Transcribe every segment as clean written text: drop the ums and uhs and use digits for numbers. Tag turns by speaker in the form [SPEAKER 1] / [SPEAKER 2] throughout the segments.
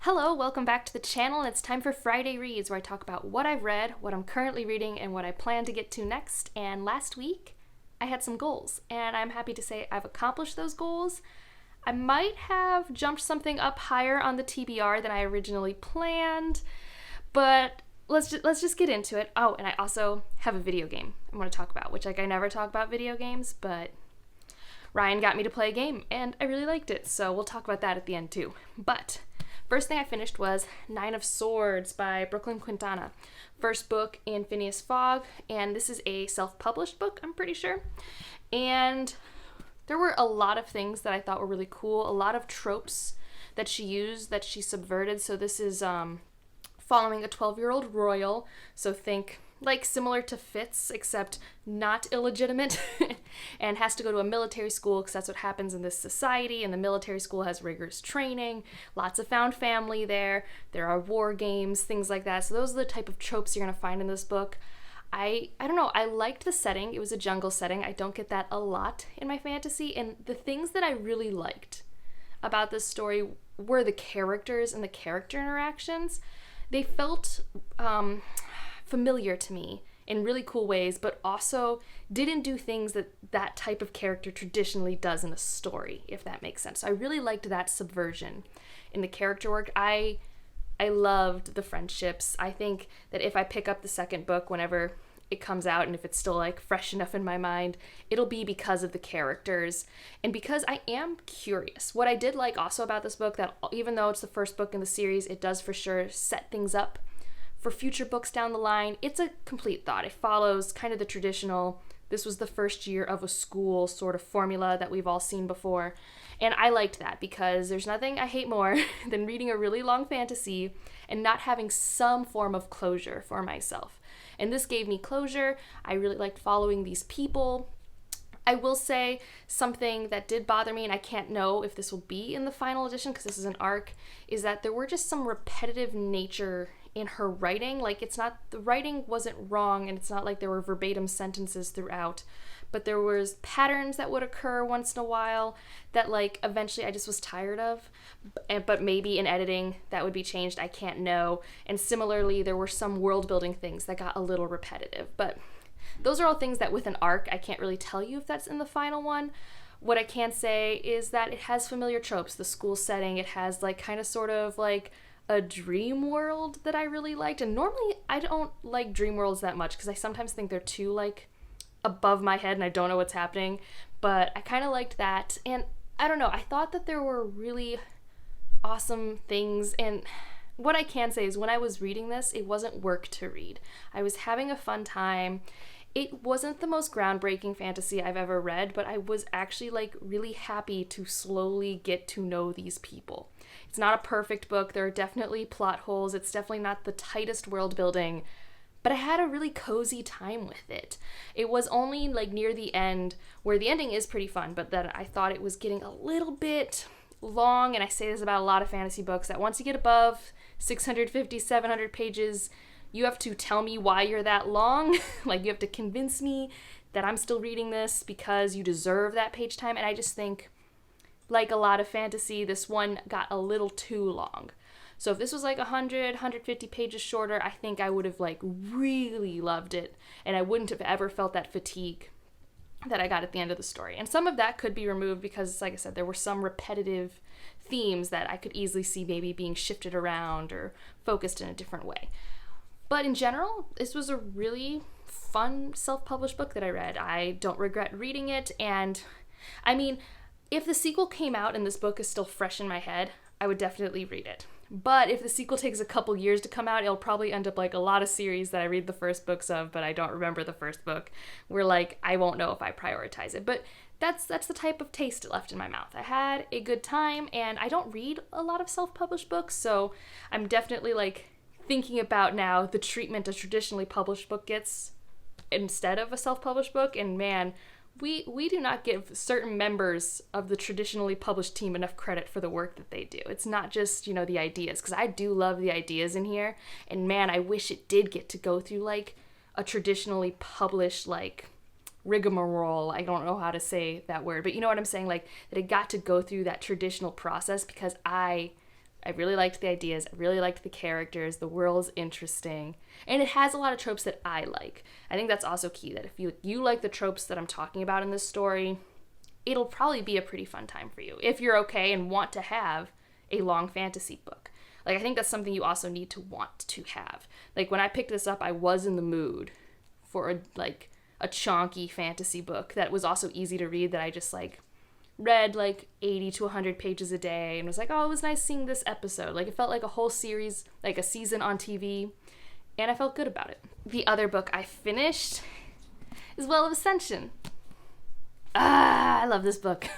[SPEAKER 1] Hello, welcome back to the channel. It's time for Friday Reads, where I talk about what I've read, what I'm currently reading, and what I plan to get to next. And last week, I had some goals, and I'm happy to say I've accomplished those goals. I might have jumped something up higher on the TBR than I originally planned, but let's just get into it. Oh, and I also have a video game I want to talk about, which I never talk about video games, but Ryan got me to play a game, and I really liked it, so we'll talk about that at the end too. But first thing I finished was Nine of Swords by Brooklyn Quintana. First book in Phineas Fogg, and this is a self-published book, I'm pretty sure. And there were a lot of things that I thought were really cool, a lot of tropes that she used, that she subverted. So this is following a 12-year-old royal, so think like similar to Fitz, except not illegitimate, and has to go to a military school because that's what happens in this society, and the military school has rigorous training, lots of found family there are war games, things like that. So those are the type of tropes you're going to find in this book. I don't know, I liked the setting. It was a jungle setting. I don't get that a lot in my fantasy, and the things that I really liked about this story were the characters and the character interactions. They felt familiar to me in really cool ways, but also didn't do things that that type of character traditionally does in a story, if that makes sense. So I really liked that subversion in the character work. I loved the friendships. I think that if I pick up the second book whenever it comes out, and if it's still like fresh enough in my mind, it'll be because of the characters and because I am curious. What I did like also about this book, that even though it's the first book in the series, it does for sure set things up for future books down the line. It's a complete thought. It follows kind of the traditional, this was the first year of a school sort of formula that we've all seen before. And I liked that because there's nothing I hate more than reading a really long fantasy and not having some form of closure for myself. And this gave me closure. I really liked following these people. I will say something that did bother me, and I can't know if this will be in the final edition because this is an arc, is that there were just some repetitive nature in her writing. Like, it's not, the writing wasn't wrong, and it's not like there were verbatim sentences throughout, but there was patterns that would occur once in a while that like eventually I just was tired of. But maybe in editing that would be changed, I can't know. And similarly, there were some world building things that got a little repetitive, but those are all things that with an arc, I can't really tell you if that's in the final one. What I can say is that it has familiar tropes, the school setting. It has like kind of sort of like a dream world that I really liked. And normally I don't like dream worlds that much because I sometimes think they're too like above my head and I don't know what's happening. But I kind of liked that. And I don't know, I thought that there were really awesome things. And what I can say is when I was reading this, it wasn't work to read. I was having a fun time. It wasn't the most groundbreaking fantasy I've ever read, but I was actually like really happy to slowly get to know these people. It's not a perfect book. There are definitely plot holes. It's definitely not the tightest world building, but I had a really cozy time with it. It was only like near the end, where the ending is pretty fun, but then I thought it was getting a little bit long, and I say this about a lot of fantasy books, that once you get above 650, 700 pages, you have to tell me why you're that long. Like, you have to convince me that I'm still reading this because you deserve that page time. And I just think, like a lot of fantasy, this one got a little too long. So if this was like 100, 150 pages shorter, I think I would have like really loved it, and I wouldn't have ever felt that fatigue that I got at the end of the story. And some of that could be removed because, like I said, there were some repetitive themes that I could easily see maybe being shifted around or focused in a different way. But in general, this was a really fun self-published book that I read. I don't regret reading it, and I mean, if the sequel came out and this book is still fresh in my head, I would definitely read it. But if the sequel takes a couple years to come out, it'll probably end up like a lot of series that I read the first books of, but I don't remember the first book, where like I won't know if I prioritize it. But that's the type of taste it left in my mouth. I had a good time, and I don't read a lot of self-published books, so I'm definitely like thinking about now the treatment a traditionally published book gets instead of a self-published book. And man, we do not give certain members of the traditionally published team enough credit for the work that they do. It's not just, you know, the ideas, because I do love the ideas in here, and man, I wish it did get to go through like a traditionally published like rigmarole. I don't know how to say that word, but you know what I'm saying, like that it got to go through that traditional process, because I I really liked the ideas. I really liked the characters. The world's interesting. And it has a lot of tropes that I like. I think that's also key, that if you like the tropes that I'm talking about in this story, it'll probably be a pretty fun time for you if you're okay and want to have a long fantasy book. Like, I think that's something you also need to want to have. Like, when I picked this up, I was in the mood for a chonky fantasy book that was also easy to read, that I just read 80 to 100 pages a day and was like, oh, it was nice seeing this episode. Like, it felt like a whole series, like a season on TV, and I felt good about it. The other book I finished is Well of Ascension. I love this book.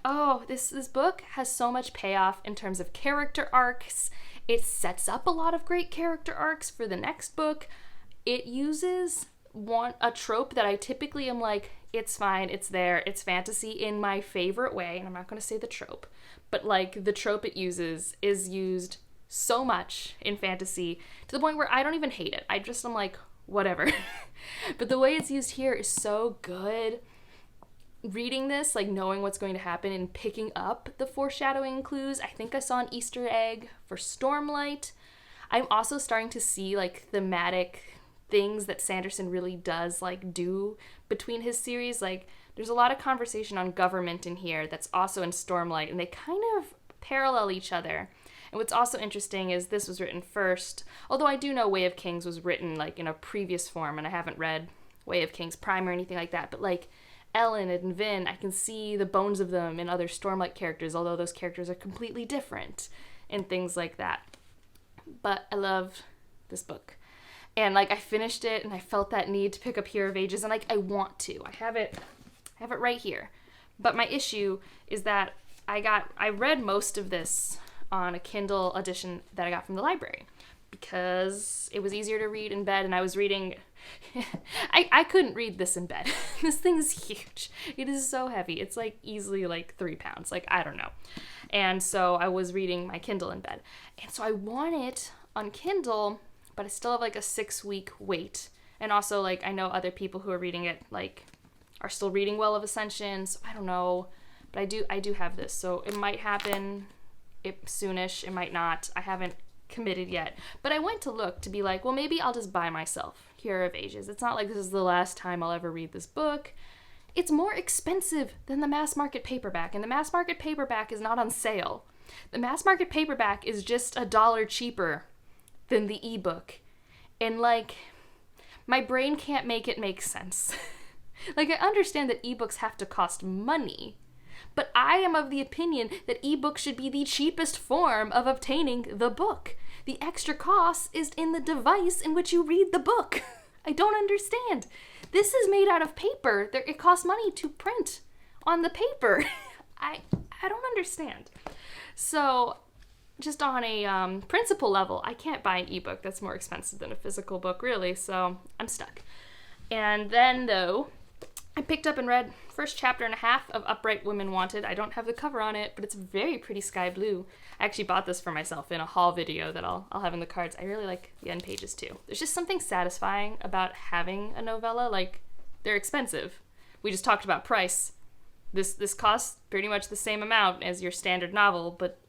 [SPEAKER 1] Oh, this book has so much payoff in terms of character arcs. It sets up a lot of great character arcs for the next book. It uses a trope that I typically am like, it's fine, it's there, it's fantasy, in my favorite way, and I'm not going to say the trope, but the trope it uses is used so much in fantasy to the point where I don't even hate it. I'm like, whatever. But the way it's used here is so good. Reading this, knowing what's going to happen and picking up the foreshadowing clues. I think I saw an Easter egg for Stormlight. I'm also starting to see thematic things that Sanderson really does do between his series. There's a lot of conversation on government in here that's also in Stormlight, and they kind of parallel each other. And what's also interesting is this was written first, although I do know Way of Kings was written in a previous form, and I haven't read Way of Kings Prime or anything like that, but Ellen and Vin, I can see the bones of them in other Stormlight characters, although those characters are completely different and things like that. But I love this book. And I finished it and I felt that need to pick up Hero of Ages, and I want to. I have it right here. But my issue is that I read most of this on a Kindle edition that I got from the library because it was easier to read in bed, and I was reading I couldn't read this in bed. This thing is huge. It is so heavy. It's easily 3 pounds. I don't know. And so I was reading my Kindle in bed. And so I want it on Kindle, but I still have a 6-week wait. And also I know other people who are reading it are still reading Well of Ascension. So I don't know. But I do have this. So it might happen soonish. It might not. I haven't committed yet. But I went to look to be well, maybe I'll just buy myself Hero of Ages. It's not this is the last time I'll ever read this book. It's more expensive than the mass market paperback, and the mass market paperback is not on sale. The mass market paperback is just $1 cheaper than the ebook. And my brain can't make it make sense. I understand that ebooks have to cost money, but I am of the opinion that ebooks should be the cheapest form of obtaining the book. The extra cost is in the device in which you read the book. I don't understand. This is made out of paper. It costs money to print on the paper. I don't understand. So, just on a principle level, I can't buy an ebook that's more expensive than a physical book, really, so I'm stuck. And then, though, I picked up and read first chapter and a half of Upright Women Wanted. I don't have the cover on it, but it's very pretty sky blue. I actually bought this for myself in a haul video that I'll have in the cards. I really like the end pages too. There's just something satisfying about having a novella. They're expensive. We just talked about price. This costs pretty much the same amount as your standard novel, but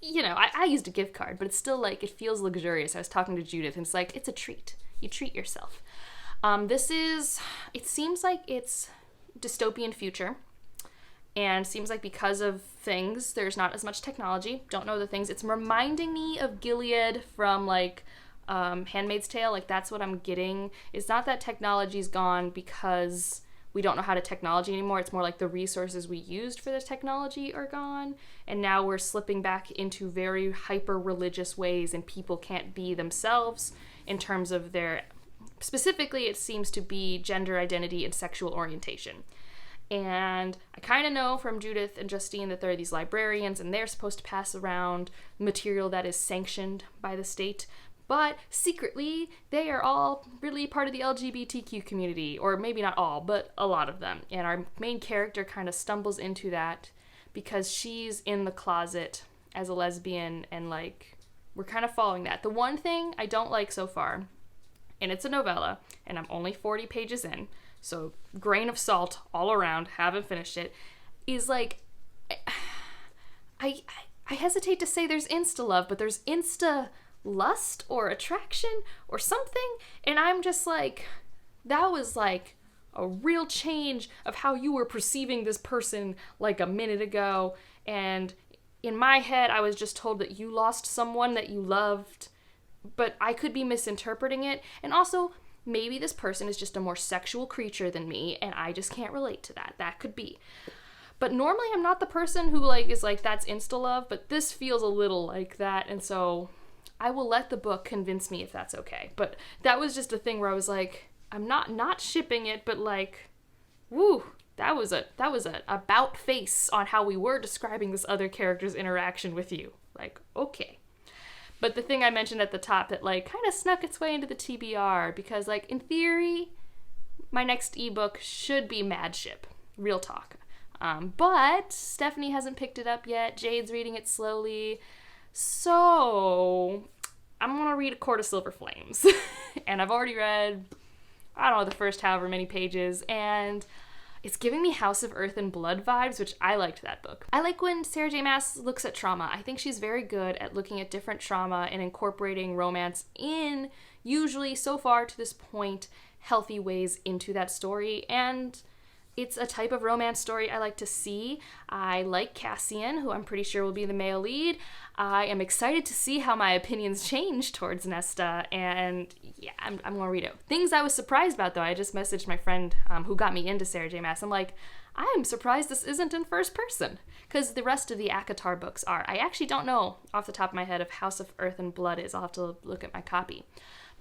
[SPEAKER 1] I used a gift card, but it's still it feels luxurious. I was talking to Judith, and it's it's a treat. You treat yourself. It seems like it's dystopian future, and seems like because of things, there's not as much technology. Don't know the things. It's reminding me of Gilead from Handmaid's Tale. That's what I'm getting. It's not that technology's gone because we don't know how to technology anymore. It's more the resources we used for the technology are gone, and now we're slipping back into very hyper-religious ways, and people can't be themselves in terms of their... Specifically, it seems to be gender identity and sexual orientation. And I kind of know from Judith and Justine that there are these librarians, and they're supposed to pass around material that is sanctioned by the state. But secretly, they are all really part of the LGBTQ community, or maybe not all, but a lot of them. And our main character kind of stumbles into that because she's in the closet as a lesbian, and we're kind of following that. The one thing I don't like so far, and it's a novella, and I'm only 40 pages in, so grain of salt all around, haven't finished it, is I hesitate to say there's insta love, but there's insta lust or attraction or something. And I'm just like, that was like a real change of how you were perceiving this person like a minute ago. And in my head, I was just told that you lost someone that you loved, but I could be misinterpreting it. And also, maybe this person is just a more sexual creature than me, and I just can't relate to that. That could be. But normally I'm not the person who like is like, that's insta-love, but this feels a little like that, and so I will let the book convince me if that's okay. But that was just a thing where I was like, I'm not shipping it, but like, woo, that was a about face on how we were describing this other character's interaction with you. Like, okay. But the thing I mentioned at the top that like kind of snuck its way into the TBR, because like in theory, my next ebook should be Madship, real talk. But Stephanie hasn't picked it up yet. Jade's reading it slowly. So I'm going to read A Court of Silver Flames. And I've already read, I don't know, the first however many pages. And it's giving me House of Earth and Blood vibes, which I liked that book. I like when Sarah J. Maas looks at trauma. I think she's very good at looking at different trauma and incorporating romance in, usually so far to this point, healthy ways into that story. And it's a type of romance story I like to see. I like Cassian, who I'm pretty sure will be the male lead. I am excited to see how my opinions change towards Nesta, and yeah, I'm gonna read it. Things I was surprised about, though, I just messaged my friend who got me into Sarah J. Maas. I'm like, I'm surprised this isn't in first person, because the rest of the ACOTAR books are. I actually don't know off the top of my head if House of Earth and Blood is. I'll have to look at my copy.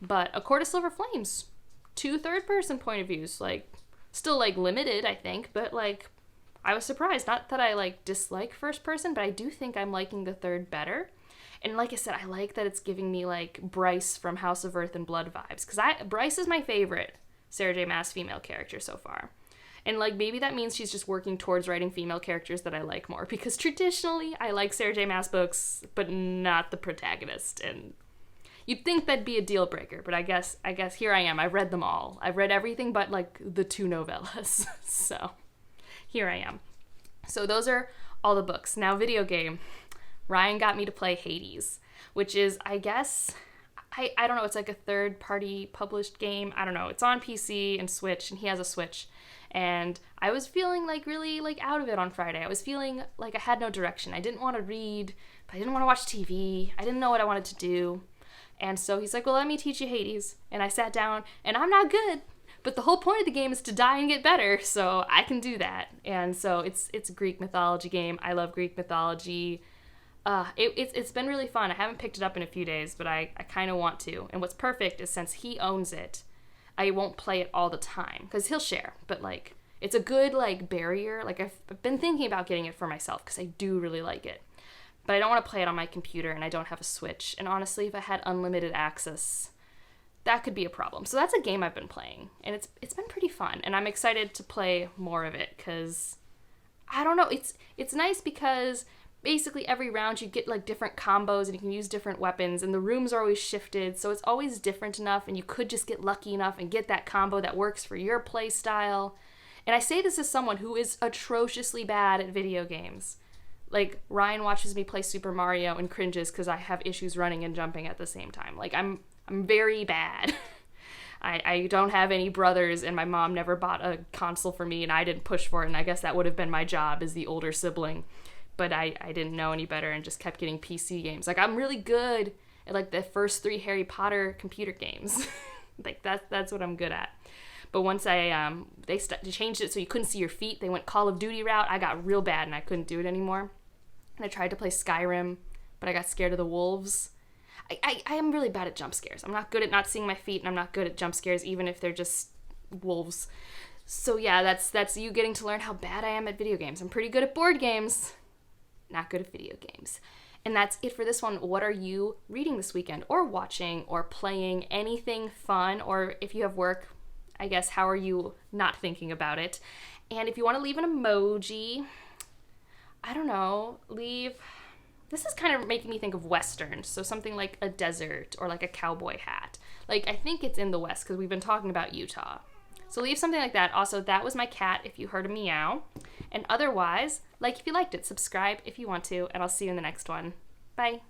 [SPEAKER 1] But A Court of Silver Flames, 2 third-person point of views, like, still, like, limited, I think, but, like, I was surprised. Not that I, like, dislike first person, but I do think I'm liking the third better. And like I said, I like that it's giving me, like, Bryce from House of Earth and Blood vibes, because Bryce is my favorite Sarah J. Maas female character so far. And, like, maybe that means she's just working towards writing female characters that I like more, because traditionally I like Sarah J. Maas books, but not the protagonist, and you'd think that'd be a deal breaker, but I guess here I am. I've read them all. I've read everything but, like, the 2 novellas. So here I am. So those are all the books. Now, video game. Ryan got me to play Hades, which is, I guess, I don't know, it's like a third-party published game. I don't know. It's on PC and Switch, and he has a Switch. And I was feeling, like, really, like, out of it on Friday. I was feeling like I had no direction. I didn't want to read, but I didn't want to watch TV. I didn't know what I wanted to do. And so he's like, well, let me teach you Hades. And I sat down, and I'm not good, but the whole point of the game is to die and get better, so I can do that. And so it's a Greek mythology game. I love Greek mythology. It's been really fun. I haven't picked it up in a few days, but I kind of want to. And what's perfect is since he owns it, I won't play it all the time, because he'll share. But, like, it's a good, like, barrier. Like, I've been thinking about getting it for myself, because I do really like it. But I don't want to play it on my computer, and I don't have a Switch. And honestly, if I had unlimited access, that could be a problem. So that's a game I've been playing, and it's been pretty fun. And I'm excited to play more of it, because, I don't know, it's nice because basically every round you get, like, different combos, and you can use different weapons, and the rooms are always shifted, so it's always different enough, and you could just get lucky enough and get that combo that works for your play style. And I say this as someone who is atrociously bad at video games. Like, Ryan watches me play Super Mario and cringes because I have issues running and jumping at the same time. Like, I'm very bad. I don't have any brothers, and my mom never bought a console for me, and I didn't push for it, and I guess that would have been my job as the older sibling. But I didn't know any better and just kept getting PC games. Like, I'm really good at, like, the first 3 Harry Potter computer games. Like, that's what I'm good at. But once they changed it so you couldn't see your feet, they went Call of Duty route, I got real bad and I couldn't do it anymore. And I tried to play Skyrim, but I got scared of the wolves. I am really bad at jump scares. I'm not good at not seeing my feet, and I'm not good at jump scares, even if they're just wolves. So yeah, that's you getting to learn how bad I am at video games. I'm pretty good at board games, not good at video games. And that's it for this one. What are you reading this weekend, or watching, or playing? Anything fun? Or if you have work, I guess, how are you not thinking about it? And if you want to leave an emoji, I don't know, this is kind of making me think of Westerns, so something like a desert or like a cowboy hat. Like, I think it's in the West because we've been talking about Utah. So leave something like that. Also, that was my cat if you heard a meow. And otherwise, like if you liked it, subscribe if you want to, and I'll see you in the next one. Bye.